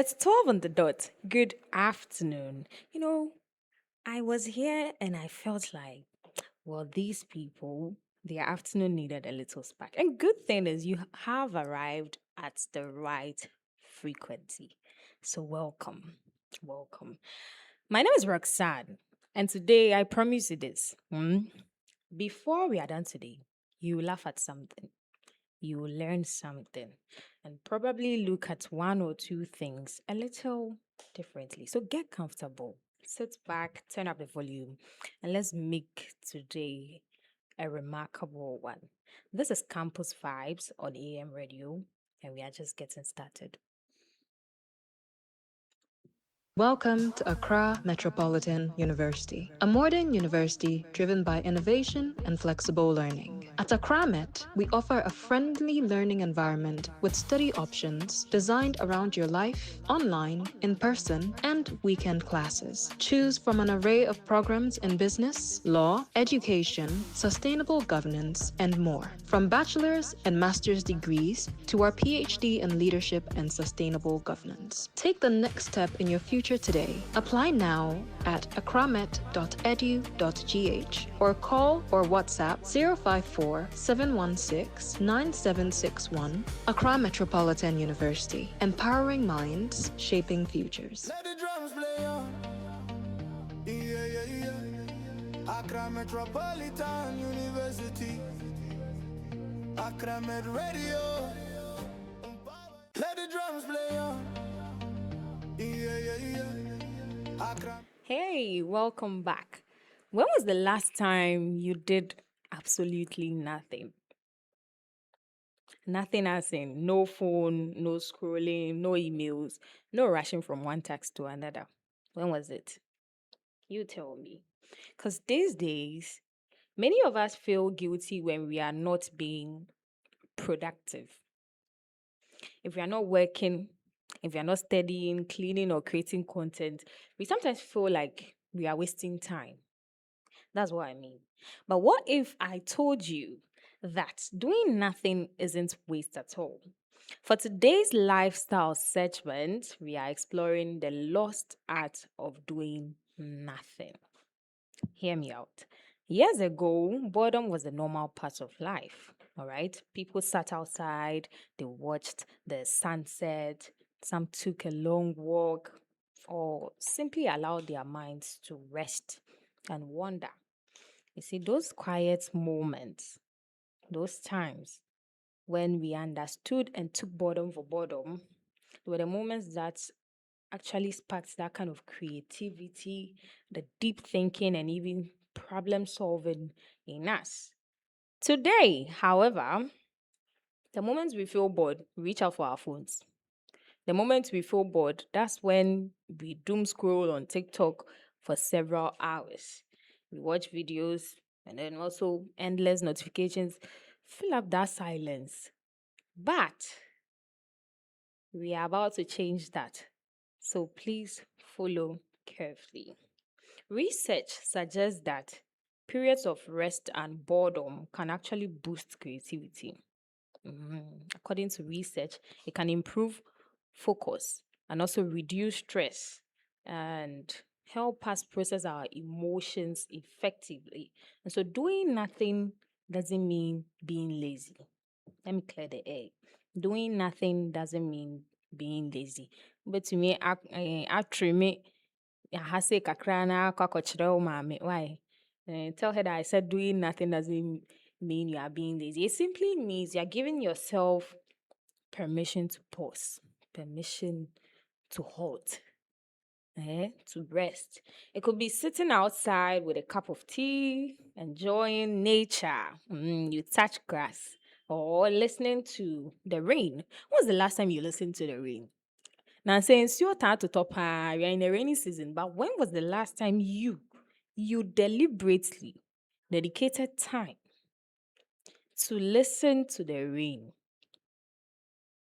It's 12 on the dot. Good afternoon. I was here and I felt like, well, these people, their afternoon needed a little spark. And good thing is you have arrived at the right frequency. So welcome. Welcome. My name is Roxanne. And today I promise you this. Before we are done today, you will laugh at something. You will learn something and probably look at one or two things a little differently. So get comfortable, sit back, turn up the volume, and let's make today a remarkable one. This is Campus Vibes on AM Radio, and we are just getting started. Welcome to Accra Metropolitan University, a modern university driven by innovation and flexible learning. At Accra Met, we offer a friendly learning environment with study options designed around your life, online, in person, and weekend classes. Choose from an array of programs in business, law, education, sustainable governance, and more. From bachelor's and master's degrees to our PhD in leadership and sustainable governance. Take the next step in your future today. Apply now at akramet.edu.gh or call or WhatsApp 054 716 9761. Accra Metropolitan University, empowering minds, shaping futures. Let the drums play on. Yeah, yeah, yeah. Accra Metropolitan University. Accra Met Radio. Let the drums play on. Yeah, yeah, yeah. Accra. Hey, welcome back. When was the last time you did absolutely nothing? Nothing as in no phone, no scrolling, no emails, no rushing from one task to another. When was it? You tell me. Because these days, many of us feel guilty when we are not being productive. If we are not working, if we are not studying, cleaning, or creating content, we sometimes feel like we are wasting time. That's what I mean. But what if I told you that doing nothing isn't waste at all? For today's lifestyle segment, we are exploring the lost art of doing nothing. Hear me out. Years ago, boredom was a normal part of life. All right. People sat outside, they watched the sunset, some took a long walk, or simply allowed their minds to rest and wander. You see, those quiet moments, those times when we understood and took boredom for boredom, were the moments that actually sparked that kind of creativity, the deep thinking, and even problem solving in us. Today, however, the moments we feel bored, we reach out for our phones. The moment we feel bored, that's when we doom scroll on TikTok for several hours. We watch videos and then also endless notifications fill up that silence. But we are about to change that. So please follow carefully. Research suggests that periods of rest and boredom can actually boost creativity. According to research, it can improve focus and also reduce stress and help us process our emotions effectively. And so, doing nothing doesn't mean being lazy. Let me clear the air. Doing nothing doesn't mean being lazy. But to me, actually, me, I say kakra na akɔkyerɛ wo maame. Why? Tell her that I said doing nothing doesn't mean you are being lazy. It simply means you are giving yourself permission to pause, permission to halt, to rest. It could be sitting outside with a cup of tea, enjoying nature. You touch grass, or listening to the rain. When was the last time you listened to the rain? Now, since you're tired to top, we are in the rainy season, but when was the last time you deliberately dedicated time to listen to the rain?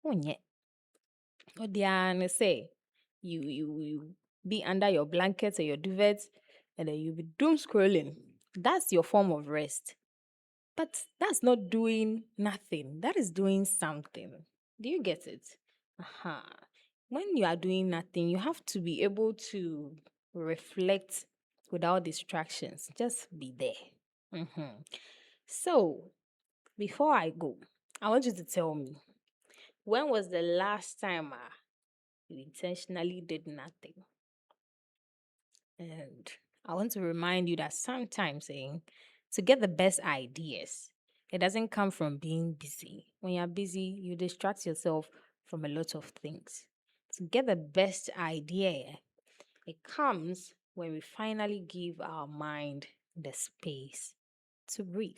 Oh, yeah. What they say, you be under your blankets or your duvet, and then you be doom scrolling. That's your form of rest. But that's not doing nothing. That is doing something. Do you get it? Aha. when you are doing nothing, you have to be able to reflect without distractions. Just be there. So, before I go, I want you to tell me, when was the last time you intentionally did nothing? And I want to remind you that sometimes to get the best ideas, it doesn't come from being busy. When you're busy, you distract yourself from a lot of things. To get the best idea, it comes when we finally give our mind the space to breathe.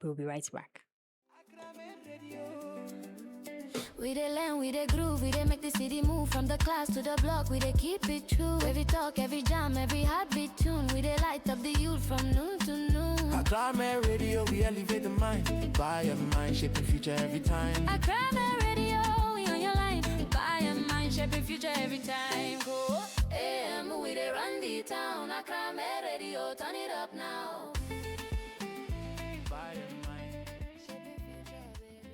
We'll be right back. We dey learn, we dey groove, we dey make the city move from the class to the block. We dey keep it true. Every talk, every jam, every heartbeat tune. We dey light up the youth from noon to noon. Accra Radio, we elevate the mind. Buy your mind, shaping future every time. Accra Radio, we on your line. Buy your mind, shaping future every time. Go AM, we dey run the town. Accra Radio, turn it up now. Buy your mind, shaping future, baby.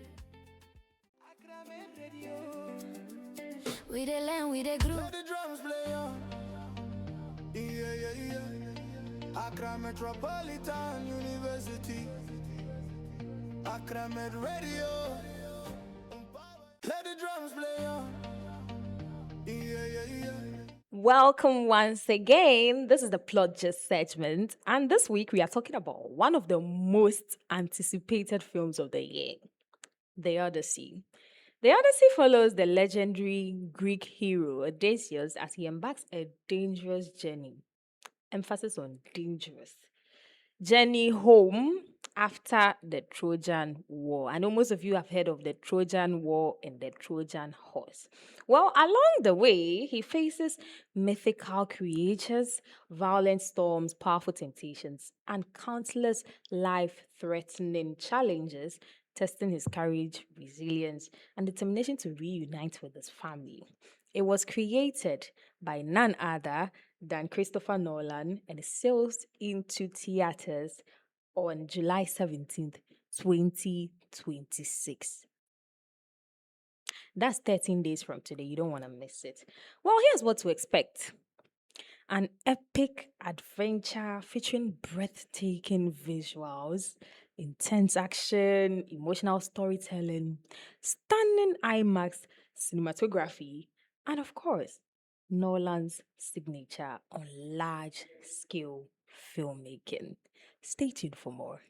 We dey learn, we dey groove. Let the drums play on. Yeah. Accra Metropolitan University. Accra Med Radio. Let the drums play on. Yeah. Welcome once again. This is the Plot Just segment, and this week we are talking about one of the most anticipated films of the year, The Odyssey. The Odyssey follows the legendary Greek hero Odysseus as he embarks a dangerous journey. Emphasis on dangerous. Journey home after the Trojan War. I know most of you have heard of the Trojan War and the Trojan horse. Well, along the way, he faces mythical creatures, violent storms, powerful temptations, and countless life-threatening challenges, testing his courage, resilience, and determination to reunite with his family. It was created by none other than Christopher Nolan, and it sails into theaters on July 17th, 2026. That's 13 days from today. You don't want to miss it. Well, here's what to expect. An epic adventure featuring breathtaking visuals, intense action, emotional storytelling, stunning IMAX cinematography, and of course, Nolan's signature on large scale filmmaking. Stay tuned for more.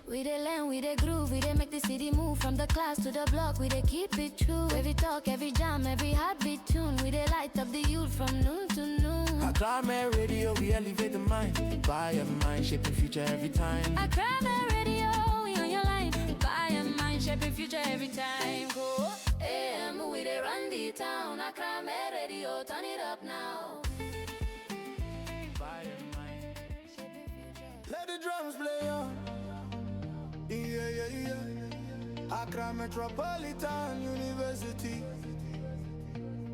We dey learn, we dey groove, we dey make the city move from the class to the block. We dey keep it true. Every talk, every jam, every heartbeat tune. We dey light up the youth from noon to noon. Accra Radio, we elevate the mind. Buy your mind, shaping future every time. Accra Radio, we on your line. Buy your mind, shaping future every time. Go AM, we dey run the town. Accra Radio, turn it up now. Buy your mind, shaping future. Let the drums play on. Yeah. Accra Metropolitan University.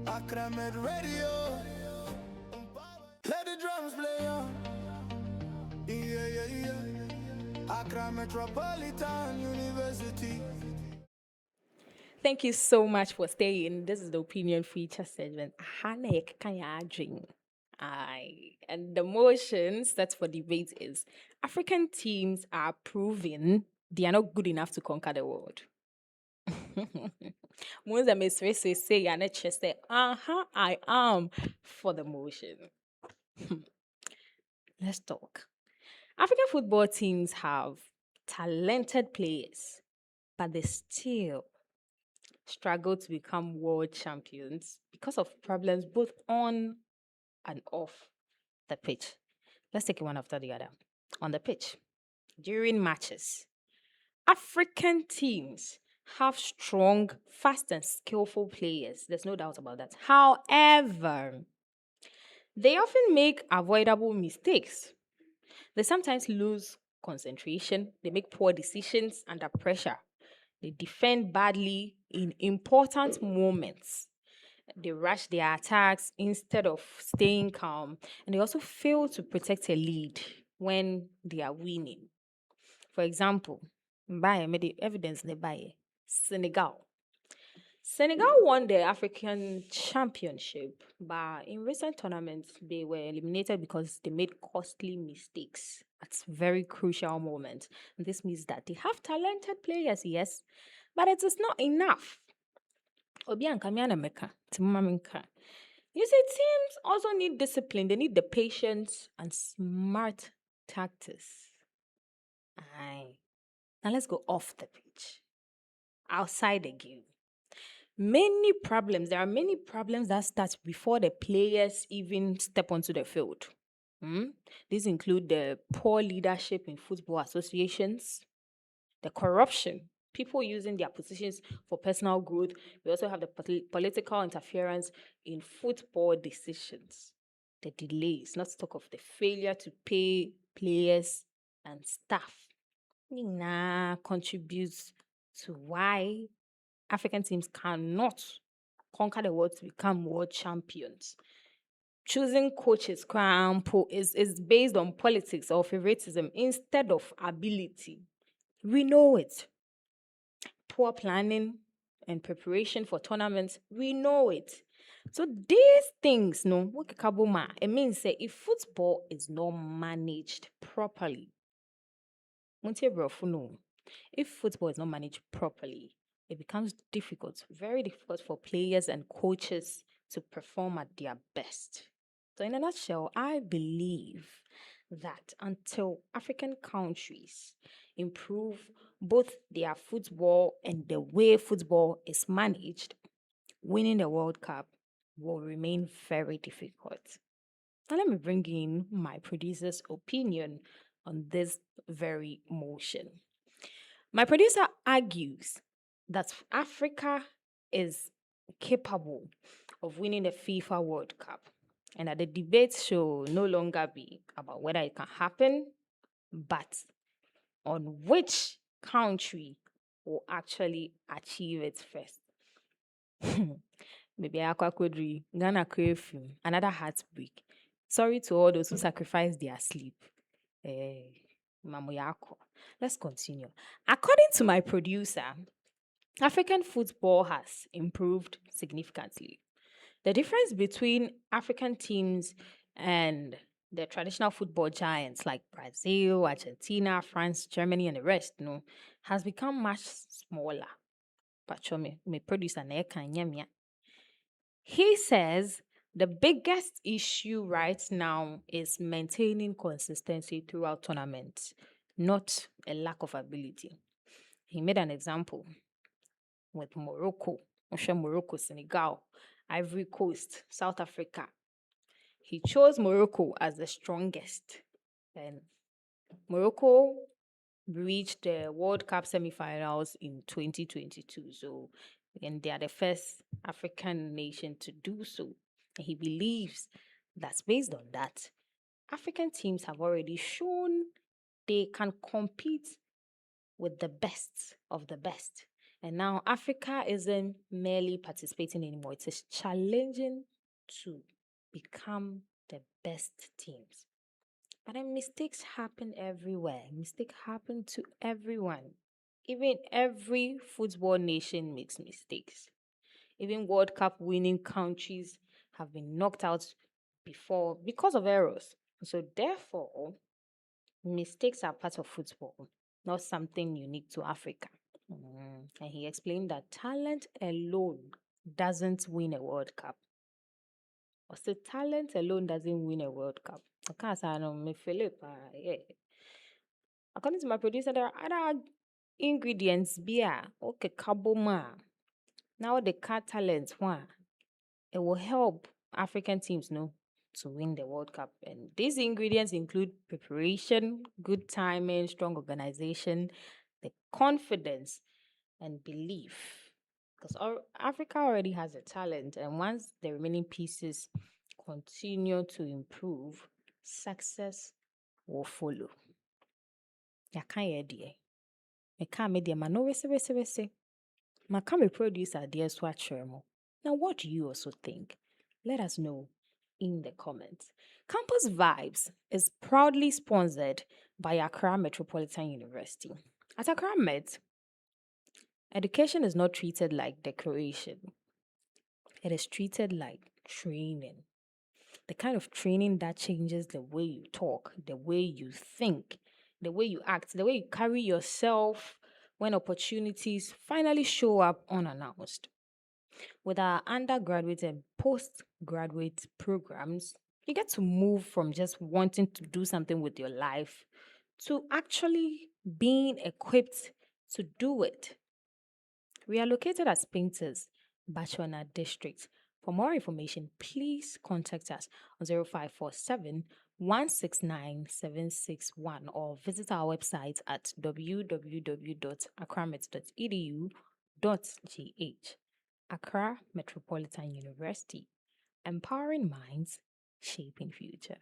Accra Med Radio. Let the drums play on. Yeah. Accra Metropolitan University. Thank you so much for staying. This is the opinion feature segment. Hanek Kanyadring. And the motion set for debate is African teams are proving they are not good enough to conquer the world. Once I say, and it just say, I am for the motion. Let's talk. African football teams have talented players, but they still struggle to become world champions because of problems both on and off the pitch. Let's take it one after the other. On the pitch, during matches, African teams have strong, fast, and skillful players. There's no doubt about that. However, they often make avoidable mistakes. They sometimes lose concentration. They make poor decisions under pressure. They defend badly in important moments. They rush their attacks instead of staying calm. And they also fail to protect a lead when they are winning. For example, Buy me the evidence they buy. Senegal. Senegal won the African Championship, but in recent tournaments, they were eliminated because they made costly mistakes at very crucial moments. And this means that they have talented players, yes, but it is not enough. Obi anka me ana meka, ti mma me nka. You see, teams also need discipline. They need the patience and smart tactics. Aye. Now let's go off the pitch, outside the game. There are many problems that start before the players even step onto the field. These include the poor leadership in football associations, the corruption, people using their positions for personal growth. We also have the political interference in football decisions, the delays, not to talk of the failure to pay players and staff. Contributes to why African teams cannot conquer the world to become world champions. Choosing coaches is based on politics or favoritism instead of ability. We know it. Poor planning and preparation for tournaments, we know it. So these things, no, it means that if football is not managed properly, if football is not managed properly, it becomes difficult, very difficult for players and coaches to perform at their best. So, in a nutshell, I believe that until African countries improve both their football and the way football is managed, winning the World Cup will remain very difficult. Now, let me bring in my producer's opinion on this very motion. My producer argues that Africa is capable of winning the FIFA World Cup and that the debate should no longer be about whether it can happen, but on which country will actually achieve it first. Maybe Aquakodri, Ghana Crayfield, another heartbreak. Sorry to all those who sacrificed their sleep. Mamoyako. Let's continue. According to my producer, African football has improved significantly. The difference between African teams and the traditional football giants like Brazil, Argentina, France, Germany, and the rest, has become much smaller. Me producer he says the biggest issue right now is maintaining consistency throughout tournaments, not a lack of ability. He made an example with Morocco, Senegal, Ivory Coast, South Africa. He chose Morocco as the strongest. And Morocco reached the World Cup semifinals in 2022. So, and they are the first African nation to do so. And he believes that based on that, African teams have already shown they can compete with the best of the best. And now Africa isn't merely participating anymore, it is challenging to become the best teams. But then mistakes happen everywhere. Mistakes happen to everyone. Even every football nation makes mistakes. Even World Cup winning countries have been knocked out before because of errors. So therefore, mistakes are part of football, not something unique to Africa. And he explained that talent alone doesn't win a World Cup. Or say talent alone doesn't win a World Cup. I can't say I know me Philip. Yeah. According to my producer, there are other ingredients. Beer, okay, kaboma. Now the car talent one. It will help African teams to win the World Cup. And these ingredients include preparation, good timing, strong organization, the confidence, and belief. Because Africa already has a talent, and once the remaining pieces continue to improve, success will follow. I can't hear dear. I can't make the man no wese. My camera producer dear swatch Now, what do you also think? Let us know in the comments. Campus Vibes is proudly sponsored by Accra Metropolitan University. At Accra Met, education is not treated like decoration, it is treated like training. The kind of training that changes the way you talk, the way you think, the way you act, the way you carry yourself when opportunities finally show up unannounced. With our undergraduate and postgraduate programs, you get to move from just wanting to do something with your life to actually being equipped to do it. We are located at Painters, Bachwana District. For more information, please contact us on 0547 169 or visit our website at www.accramet.edu.gh. Accra Metropolitan University, empowering minds, shaping future.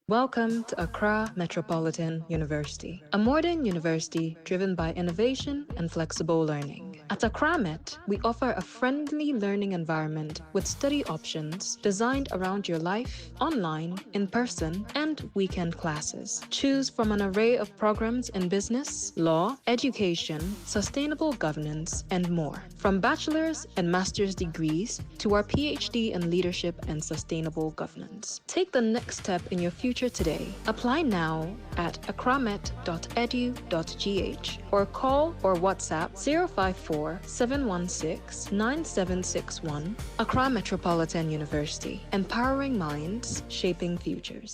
Welcome to Accra Metropolitan University, a modern university driven by innovation and flexible learning. At Accra Met, we offer a friendly learning environment with study options designed around your life, online, in person, and weekend classes. Choose from an array of programs in business, law, education, sustainable governance, and more. From bachelor's and master's degrees to our PhD in leadership and sustainable governance. Take the next step in your future today. Apply now at accramet.edu.gh or call or WhatsApp 054 716 9761. Accra Metropolitan University, empowering minds, shaping futures.